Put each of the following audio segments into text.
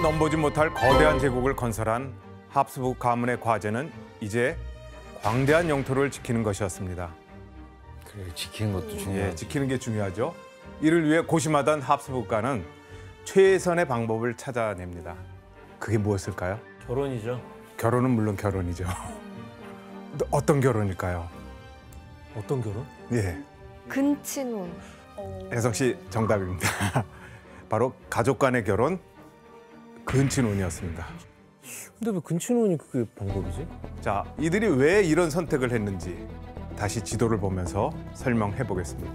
넘보지 못할 거대한 제국을 건설한 합스부르크 가문의 과제는 이제 광대한 영토를 지키는 것이었습니다. 그래, 지키는 것도 중요해요. 예, 지키는 게 중요하죠. 이를 위해 고심하던 합스부르크가는 최선의 방법을 찾아냅니다. 그게 무엇일까요? 결혼이죠. 결혼은 물론 결혼이죠. 어떤 결혼일까요? 어떤 결혼? 예, 근친혼. 혜성 씨 정답입니다. 바로 가족 간의 결혼, 근친혼이었습니다. 근데 왜 근친혼이 그게 방법이지? 자, 이들이 왜 이런 선택을 했는지 다시 지도를 보면서 설명해 보겠습니다.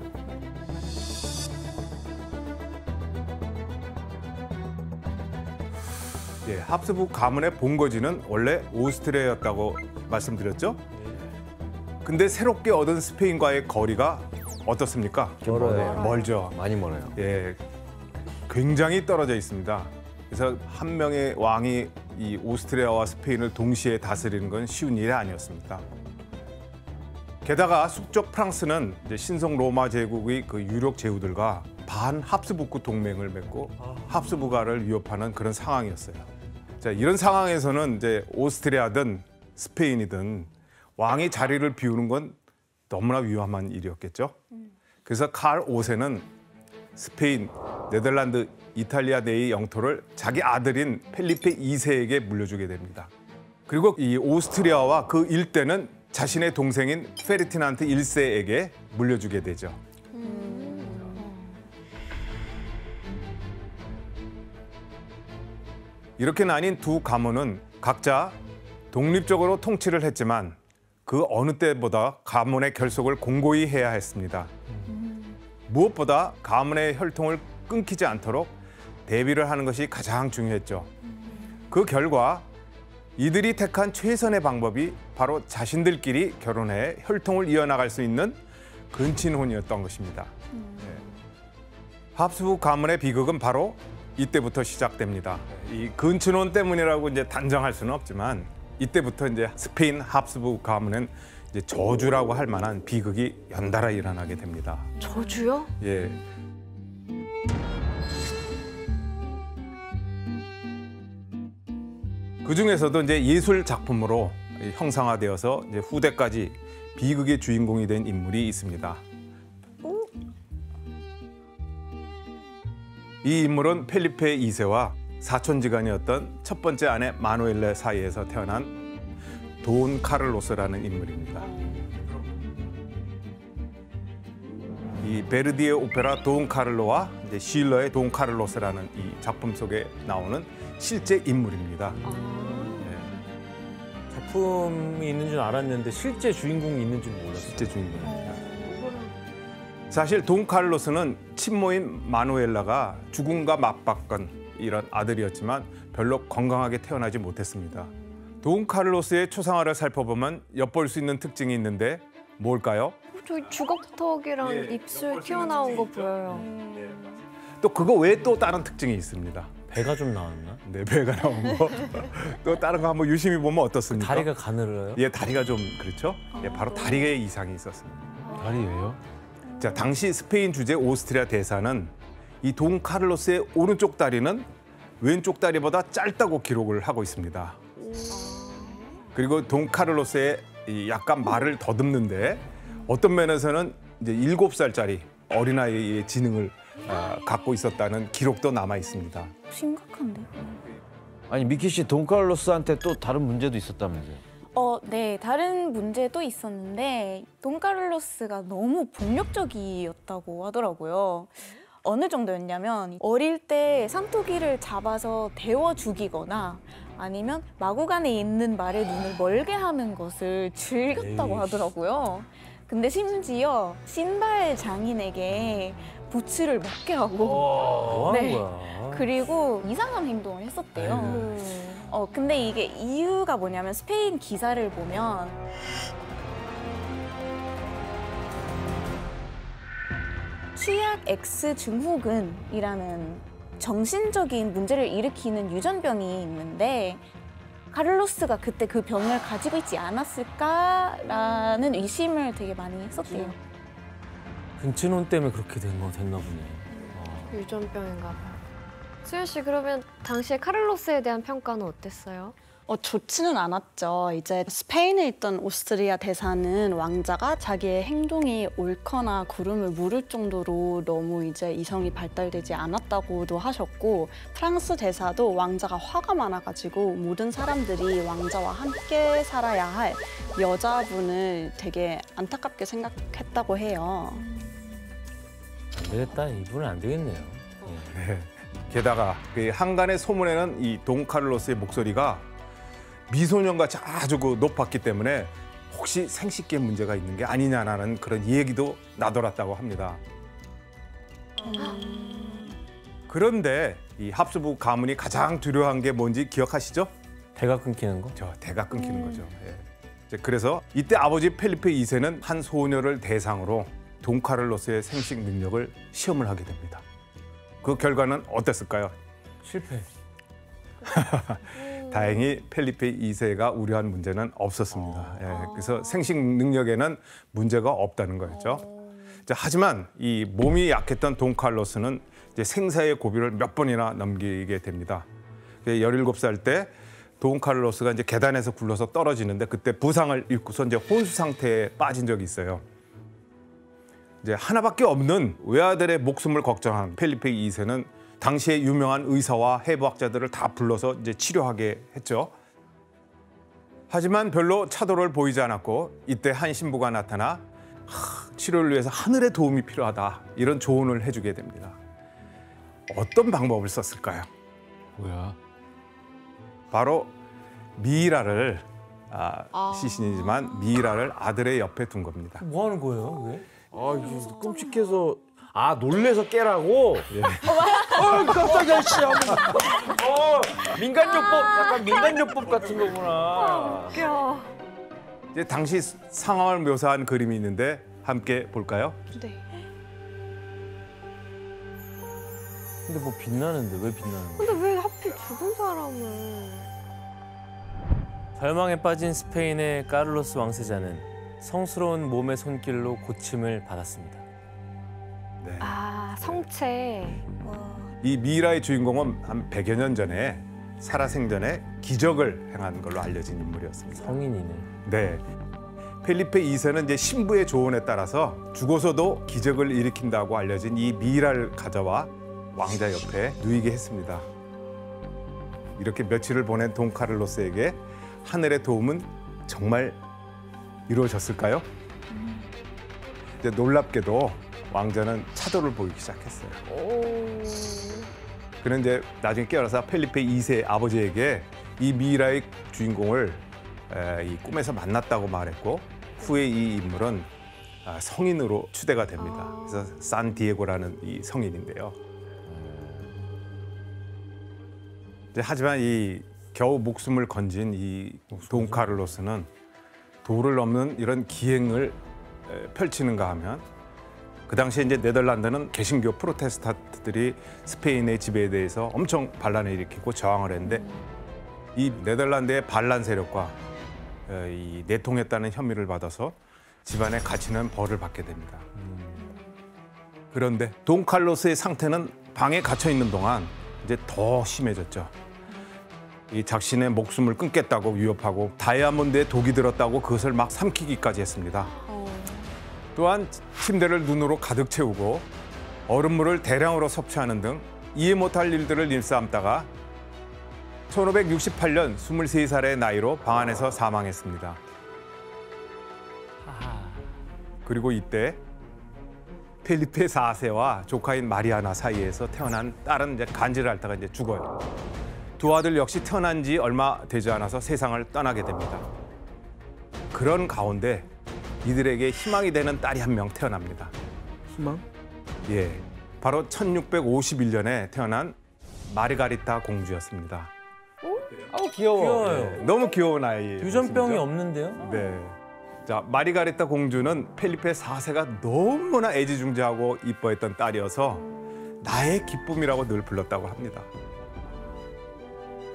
예, 합스부르크 가문의 본거지는 원래 오스트리아였다고 말씀드렸죠? 근데 새롭게 얻은 스페인과의 거리가 어떻습니까? 멀어요. 멀죠. 많이 멀어요. 예, 굉장히 떨어져 있습니다. 그래서 한 명의 왕이 이 오스트리아와 스페인을 동시에 다스리는 건 쉬운 일이 아니었습니다. 게다가 숙적 프랑스는 이제 신성 로마 제국의 그 유력 제후들과 반 합스부르크 동맹을 맺고 합스부르크를 위협하는 그런 상황이었어요. 자, 이런 상황에서는 이제 오스트리아든 스페인이든 왕이 자리를 비우는 건 너무나 위험한 일이었겠죠. 그래서 칼 5세는 스페인, 네덜란드, 이탈리아 내의 영토를 자기 아들인 펠리페 2세에게 물려주게 됩니다. 그리고 이 오스트리아와 그 일대는 자신의 동생인 페르디난드 1세에게 물려주게 되죠. 이렇게 나뉜 두 가문은 각자 독립적으로 통치를 했지만 그 어느 때보다 가문의 결속을 공고히 해야 했습니다. 무엇보다 가문의 혈통을 끊기지 않도록 대비를 하는 것이 가장 중요했죠. 그 결과 이들이 택한 최선의 방법이 바로 자신들끼리 결혼해 혈통을 이어나갈 수 있는 근친혼이었던 것입니다. 합스부르크 가문의 비극은 바로 이때부터 시작됩니다. 이 근친혼 때문이라고 이제 단정할 수는 없지만 이때부터 이제 스페인 합스부르크 가문은 이제 저주라고 할 만한 비극이 연달아 일어나게 됩니다. 저주요? 예. 그 중에서도 이제 예술 작품으로 형상화되어서 이제 후대까지 비극의 주인공이 된 인물이 있습니다. 이 인물은 펠리페 2세와 사촌지간이었던 첫 번째 아내 마누엘라 사이에서 태어난 돈 카를로스라는 인물입니다. 이 베르디의 오페라 돈 카를로와 이제 실러의 돈 카를로스라는 이 작품 속에 나오는 실제 인물입니다. 작품이 있는 줄 알았는데 실제 주인공이 있는 줄 몰랐어요. 실제 주인공입니다. 사실 돈 카를로스는 친모인 마누엘라가 죽음과 맞바꾼 이런 아들이었지만 별로 건강하게 태어나지 못했습니다. 돈 카를로스의 초상화를 살펴보면 엿볼 수 있는 특징이 있는데 뭘까요? 저기 주걱턱이랑 입술 튀어나온 거 보여요. 또 그거 외에 또 다른 특징이 있습니다. 배가 좀 나왔나? 네, 배가 나온 거. 또 다른 거 한번 유심히 보면 어떻습니까? 다리가 가늘어요? 예, 다리가 좀 그렇죠? 예, 바로 다리에 이상이 있었습니다. 다리 왜요? 자, 당시 스페인 주재 오스트리아 대사는 이 돈 카를로스의 오른쪽 다리는 왼쪽 다리보다 짧다고 기록을 하고 있습니다. 그리고 돈 카를로스의 이 약간 말을 더듬는데 어떤 면에서는 이제 7살짜리 어린아이의 지능을 갖고 있었다는 기록도 남아 있습니다. 심각한데? 아니 미키 씨 돈칼로스한테 또 다른 문제도 있었다면서요? 네. 다른 문제도 있었는데 돈카를로스가 너무 폭력적이었다고 하더라고요. 어느 정도였냐면 어릴 때 삼토기를 잡아서 데워 죽이거나 아니면 마구간에 있는 말의 눈을 멀게 하는 것을 즐겼다고 하더라고요. 근데 심지어 신발 장인에게 부츠를 먹게 하고 뭐 하는 거야? 그리고 이상한 행동을 했었대요. 근데 이게 이유가 뭐냐면 스페인 기사를 보면 취약 X 증후군이라는 정신적인 문제를 일으키는 유전병이 있는데 카를로스가 그때 그 병을 가지고 있지 않았을까라는 의심을 되게 많이 했었대요. 근친혼 때문에 그렇게 됐나 보네. 유전병인가 봐요. 수현 씨 그러면 당시에 카를로스에 대한 평가는 어땠어요? 좋지는 않았죠. 이제 스페인에 있던 오스트리아 대사는 왕자가 자기의 행동이 옳거나 구름을 물을 정도로 너무 이제 이성이 발달되지 않았다고도 하셨고, 프랑스 대사도 왕자가 화가 많아가지고 모든 사람들이 왕자와 함께 살아야 할 여자분을 되게 안타깝게 생각했다고 해요. 안 되겠다. 이분은 안 되겠네요. 네. 게다가 그 한간의 소문에는 이 돈 카를로스의 목소리가 미소년같이 아주 높았기 때문에 혹시 생식기에 문제가 있는 게 아니냐라는 그런 얘기도 나돌았다고 합니다. 그런데 이 합스부르크 가문이 가장 두려워한 게 뭔지 기억하시죠? 대가 끊기는 거? 대가 끊기는 거죠. 예. 이제 그래서 이때 아버지 펠리페 2세는 한 소녀를 대상으로 돈 카를로스의 생식 능력을 시험을 하게 됩니다. 그 결과는 어땠을까요? 실패. 다행히 펠리페 2세가 우려한 문제는 없었습니다. 예, 그래서 생식 능력에는 문제가 없다는 거였죠. 자, 하지만 이 몸이 약했던 돈 칼로스는 이제 생사의 고비를 몇 번이나 넘기게 됩니다. 17살 때 돈 칼로스가 이제 계단에서 굴러서 떨어지는데 그때 부상을 입고서 이제 혼수 상태에 빠진 적이 있어요. 이제 하나밖에 없는 외아들의 목숨을 걱정한 펠리페 2세는 당시에 유명한 의사와 해부학자들을 다 불러서 이제 치료하게 했죠. 하지만 별로 차도를 보이지 않았고 이때 한 신부가 나타나 치료를 위해서 하늘의 도움이 필요하다 이런 조언을 해주게 됩니다. 어떤 방법을 썼을까요? 뭐야? 바로 미이라를 시신이지만 미이라를 아들의 옆에 둔 겁니다. 뭐 하는 거예요, 왜? 아, 이게 끔찍해서 놀래서 깨라고? 깜짝이야, 씨. 민간요법, 약간 민간요법 같은 거구나. 웃겨. 이제 당시 상황을 묘사한 그림이 있는데 함께 볼까요? 네. 근데 뭐 빛나는데 왜 빛나는 거야? 근데 왜 하필 죽은 사람을? 절망에 빠진 스페인의 카를로스 왕세자는 성스러운 몸의 손길로 고침을 받았습니다. 네. 성체. 이 미이라의 주인공은 한 100여 년 전에 살아생전에 기적을 행한 걸로 알려진 인물이었습니다. 성인이네. 네. 펠리페 2세는 이제 신부의 조언에 따라서 죽어서도 기적을 일으킨다고 알려진 이 미이라를 가져와 왕자 옆에 누이게 했습니다. 이렇게 며칠을 보낸 돈 카를로스에게 하늘의 도움은 정말 이루어졌을까요? 이제 놀랍게도 왕자는 차도를 보이기 시작했어요. 그는 이제 나중에 깨어나서 펠리페 2세 아버지에게 이 미이라의 주인공을 이 꿈에서 만났다고 말했고 후에 이 인물은 성인으로 추대가 됩니다. 그래서 산디에고라는 이 성인인데요. 하지만 이 겨우 목숨을 건진 이 돈 카를로스는 도를 넘는 이런 기행을 펼치는가 하면 그 당시에 이제 네덜란드는 개신교 프로테스탄트들이 스페인의 지배에 대해서 엄청 반란을 일으키고 저항을 했는데 이 네덜란드의 반란 세력과 이 내통했다는 혐의를 받아서 집안에 갇히는 벌을 받게 됩니다. 그런데 돈 칼로스의 상태는 방에 갇혀 있는 동안 이제 더 심해졌죠. 이 자신의 목숨을 끊겠다고 위협하고 다이아몬드에 독이 들었다고 그것을 막 삼키기까지 했습니다. 또한 침대를 눈으로 가득 채우고 얼음물을 대량으로 섭취하는 등 이해 못할 일들을 일삼다가 1568년 23살의 나이로 방 안에서 사망했습니다. 그리고 이때 펠리페 4세와 조카인 마리아나 사이에서 태어난 딸은 이제 간질을 앓다가 이제 죽어요. 두 아들 역시 태어난 지 얼마 되지 않아서 세상을 떠나게 됩니다. 그런 가운데 이들에게 희망이 되는 딸이 한 명 태어납니다. 희망? 예, 바로 1651년에 태어난 마르가리타 공주였습니다. 귀여워. 귀여워요. 너무 귀여운 아이. 유전병이 없는데요? 네. 자, 마르가리타 공주는 펠리페 4세가 너무나 애지중지하고 이뻐했던 딸이어서 나의 기쁨이라고 늘 불렀다고 합니다.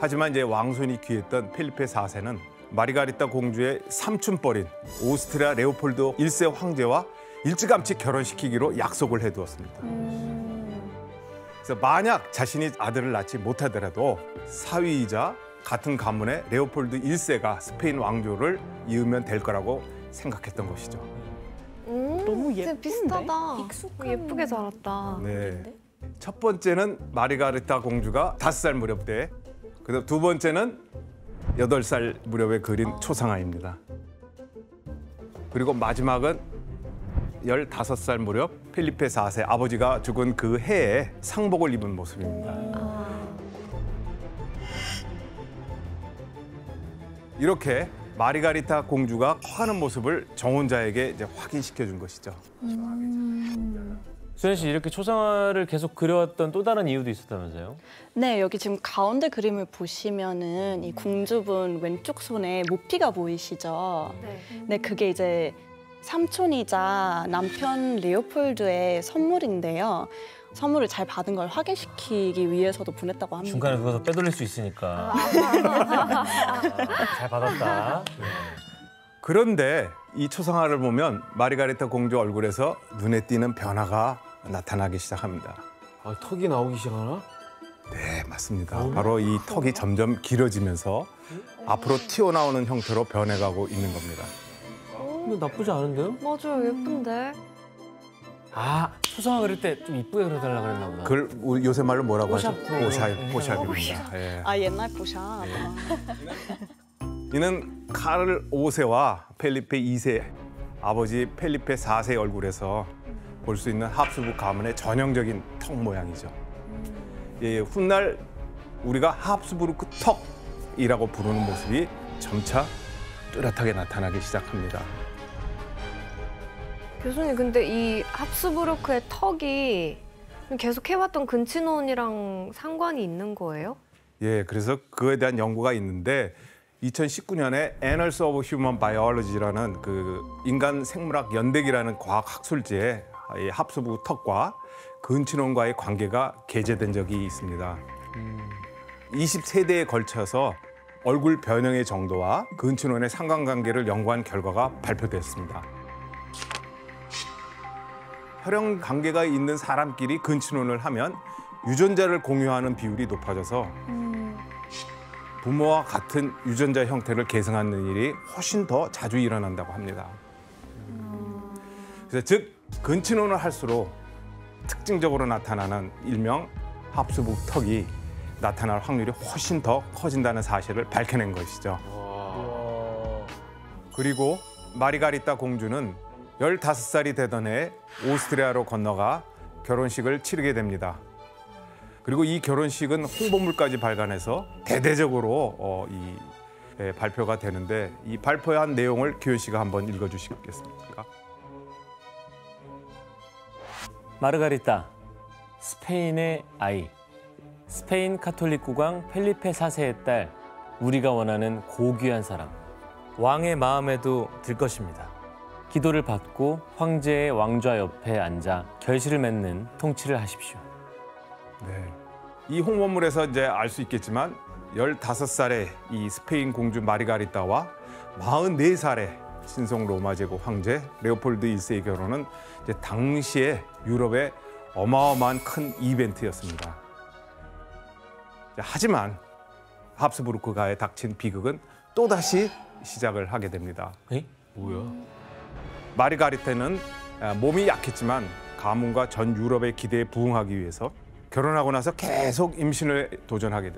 하지만 이제 왕손이 귀했던 펠리페 4세는 마르가리타 공주의 삼촌뻘인 오스트리아 레오폴드 1세 황제와 일찌감치 결혼시키기로 약속을 해두었습니다. 그래서 만약 자신이 아들을 낳지 못하더라도 사위이자 같은 가문의 레오폴드 1세가 스페인 왕조를 이으면 될 거라고 생각했던 것이죠. 너무 진짜 예쁜데? 비슷하다. 익숙한 예쁘게 자랐다. 네. 첫 번째는 마르가리타 공주가 5살 무렵 때, 그다음 두 번째는 8살 무렵에 그린 초상화입니다. 그리고 마지막은 15살 무렵 펠리페 4세 아버지가 죽은 그 해에 상복을 입은 모습입니다. 이렇게 마르가리타 공주가 커가는 모습을 정혼자에게 이제 확인시켜 준 것이죠. 수현 씨 이렇게 초상화를 계속 그려왔던 또 다른 이유도 있었다면서요? 네, 여기 지금 가운데 그림을 보시면은 이 궁주분 왼쪽 손에 모피가 보이시죠? 네. 네, 그게 이제 삼촌이자 남편 레오폴드의 선물인데요. 선물을 잘 받은 걸 확인시키기 위해서도 보냈다고 합니다. 중간에 그거 빼돌릴 수 있으니까. 잘 받았다. 그런데 이 초상화를 보면 마르가리타 공주 얼굴에서 눈에 띄는 변화가 나타나기 시작합니다. 아, 턱이 나오기 시작하나? 네, 맞습니다. 바로 이 턱이 점점 길어지면서 앞으로 튀어나오는 형태로 변해가고 있는 겁니다. 근데 나쁘지 않은데요? 맞아요, 예쁜데. 아, 초상화 그릴 때 좀 이쁘게 그려달라 그랬나 보다. 그걸 우리 요새 말로 뭐라고 하죠? 뽀샵. 뽀샵입니다. 예. 아, 옛날 보샵. 이는 카를 5세와 펠리페 2세 아버지 펠리페 4세의 얼굴에서 볼 수 있는 합스부르크 가문의 전형적인 턱 모양이죠. 예, 훗날 우리가 합스부르크 턱이라고 부르는 모습이 점차 뚜렷하게 나타나기 시작합니다. 교수님, 근데 이 합스부르크의 턱이 계속 해왔던 근친혼이랑 상관이 있는 거예요? 예, 그래서 그에 대한 연구가 있는데 2019년에 Annals of Human Biology라는 그 인간 생물학 연대기라는 과학 학술지에 이 합스부르크 턱과 근친혼과의 관계가 게재된 적이 있습니다. 20세대에 걸쳐서 얼굴 변형의 정도와 근친혼의 상관관계를 연구한 결과가 발표됐습니다. 혈연 관계가 있는 사람끼리 근친혼을 하면 유전자를 공유하는 비율이 높아져서 부모와 같은 유전자 형태를 계승하는 일이 훨씬 더 자주 일어난다고 합니다. 그래서 즉 근친혼을 할수록 특징적으로 나타나는 일명 합스부르크 턱이 나타날 확률이 훨씬 더 커진다는 사실을 밝혀낸 것이죠. 그리고 마르가리타 공주는 15살이 되던 해 오스트리아로 건너가 결혼식을 치르게 됩니다. 그리고 이 결혼식은 홍보물까지 발간해서 대대적으로 발표가 되는데 이 발표한 내용을 규현 씨가 한번 읽어주시겠습니까? 마르가리타, 스페인의 아이, 스페인 카톨릭 국왕 펠리페 4세의 딸, 우리가 원하는 고귀한 사람, 왕의 마음에도 들 것입니다. 기도를 받고 황제의 왕좌 옆에 앉아 결실을 맺는 통치를 하십시오. 네. 이 홍보물에서 이제 알 수 있겠지만 15살의 이 스페인 공주 마르가리타와 44살의 신성 로마 제국 황제 레오폴드 1세의 결혼은 이제 당시에 유럽의 어마어마한 큰 이벤트였습니다. 하지만 합스부르크가에 닥친 비극은 또다시 시작을 하게 됩니다. 에? 뭐야? 마르가리타는 몸이 약했지만 가문과 전 유럽의 기대에 부응하기 위해서 결혼하고 나서 계속 임신을 도전하게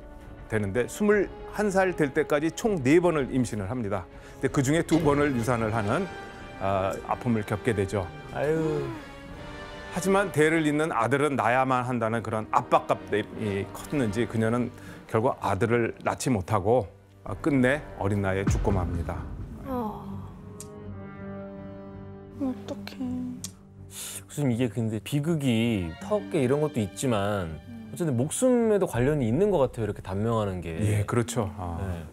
되는데 21살 될 때까지 총 4번을 임신을 합니다. 근데 그중에 2번을 유산을 하는 아픔을 겪게 되죠. 아유. 하지만 대를 잇는 아들은 낳아야만 한다는 그런 압박감이 컸는지 그녀는 결국 아들을 낳지 못하고 끝내 어린 나이에 죽고 맙니다. 어떡해. 교수님 이게 근데 비극이 턱에 이런 것도 있지만 어쨌든 목숨에도 관련이 있는 것 같아요. 이렇게 단명하는 게. 예, 그렇죠. 네.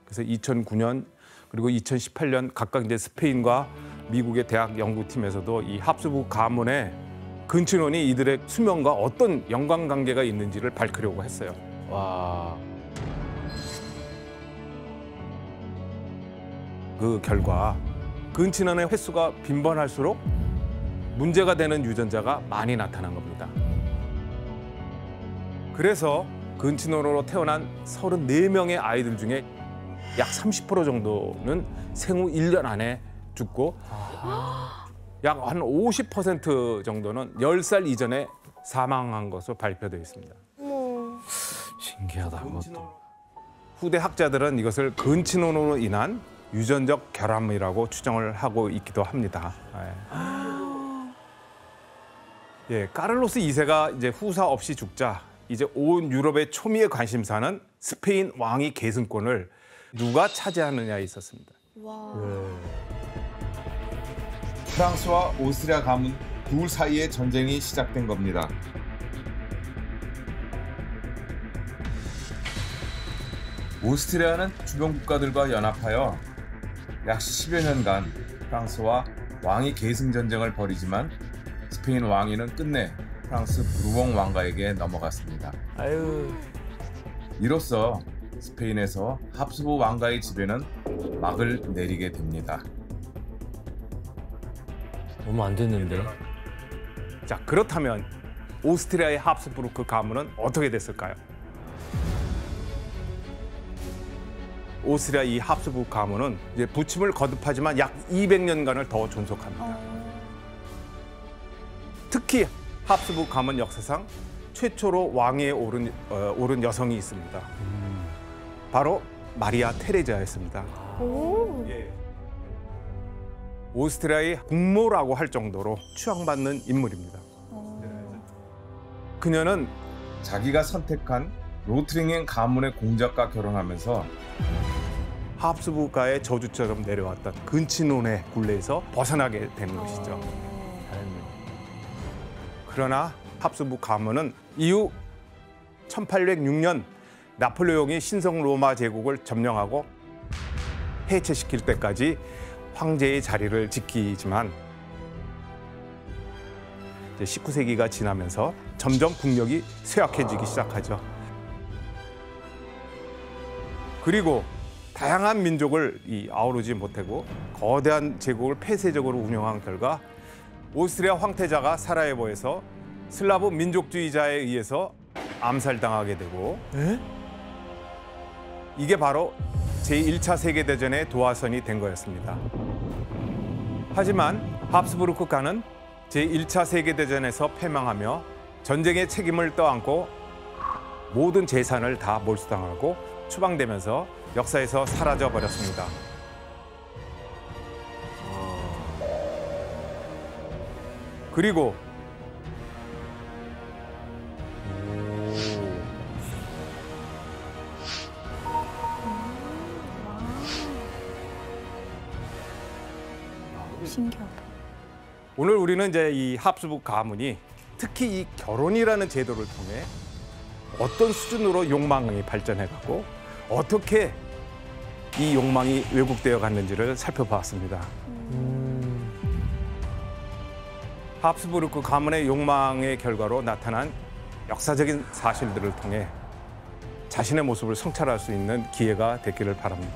그래서 2009년 그리고 2018년 각각 이제 스페인과 미국의 대학 연구팀에서도 이 합스부르크 가문의 근친혼이 이들의 수명과 어떤 연관관계가 있는지를 밝히려고 했어요. 와. 그 결과 근친혼의 횟수가 빈번할수록 문제가 되는 유전자가 많이 나타난 겁니다. 그래서 근친혼으로 태어난 34명의 아이들 중에 약 30% 정도는 생후 1년 안에 죽고 약 한 50% 정도는 10살 이전에 사망한 것으로 발표되어 있습니다. 신기하다 그것도. 후대 학자들은 이것을 근친혼으로 인한 유전적 결함이라고 추정을 하고 있기도 합니다. 예, 카를로스 2세가 이제 후사 없이 죽자 이제 온 유럽의 초미의 관심사는 스페인 왕위 계승권을 누가 차지하느냐에 있었습니다. 프랑스와 오스트리아 가문 둘 사이의 전쟁이 시작된 겁니다. 오스트리아는 주변 국가들과 연합하여 약 10여 년간 프랑스와 왕위 계승 전쟁을 벌이지만 스페인 왕위는 끝내 프랑스 부르봉 왕가에게 넘어갔습니다. 아유. 이로써 스페인에서 합스부르크 왕가의 지배는 막을 내리게 됩니다. 너무 안 됐는데. 자, 그렇다면 오스트리아의 합스부르크 가문은 어떻게 됐을까요? 오스트리아 이 합스부르크 가문은 이제 부침을 거듭하지만 약 200년간을 더 존속합니다. 특히 합스부르크 가문 역사상 최초로 왕위에 오른 여성이 있습니다. 바로 마리아 테레자였습니다. 예. 오스트리아의 국모라고 할 정도로 추앙받는 인물입니다. 그녀는 자기가 선택한 로트링행 가문의 공작과 결혼하면서 합스부르크가의 저주처럼 내려왔던 근친혼의 굴레에서 벗어나게 되는 것이죠. 그러나 합스부르크 가문은 이후 1806년 나폴레옹이 신성 로마 제국을 점령하고 해체시킬 때까지 황제의 자리를 지키지만 이제 19세기가 지나면서 점점 국력이 쇠약해지기 시작하죠. 그리고 다양한 민족을 아우르지 못하고 거대한 제국을 폐쇄적으로 운영한 결과 오스트리아 황태자가 사라예보에서 슬라브 민족주의자에 의해서 암살당하게 되고 이게 바로 제1차 세계대전의 도화선이 된 거였습니다. 하지만 합스부르크가는 제1차 세계대전에서 패망하며 전쟁의 책임을 떠안고 모든 재산을 다 몰수당하고 추방되면서 역사에서 사라져 버렸습니다. 그리고 신기하다. 오늘 우리는 이제 이 합스부르크 가문이 특히 이 결혼이라는 제도를 통해 어떤 수준으로 욕망이 발전해갔고 어떻게 이 욕망이 왜곡되어 갔는지를 살펴보았습니다. 합스부르크 가문의 욕망의 결과로 나타난 역사적인 사실들을 통해 자신의 모습을 성찰할 수 있는 기회가 됐기를 바랍니다.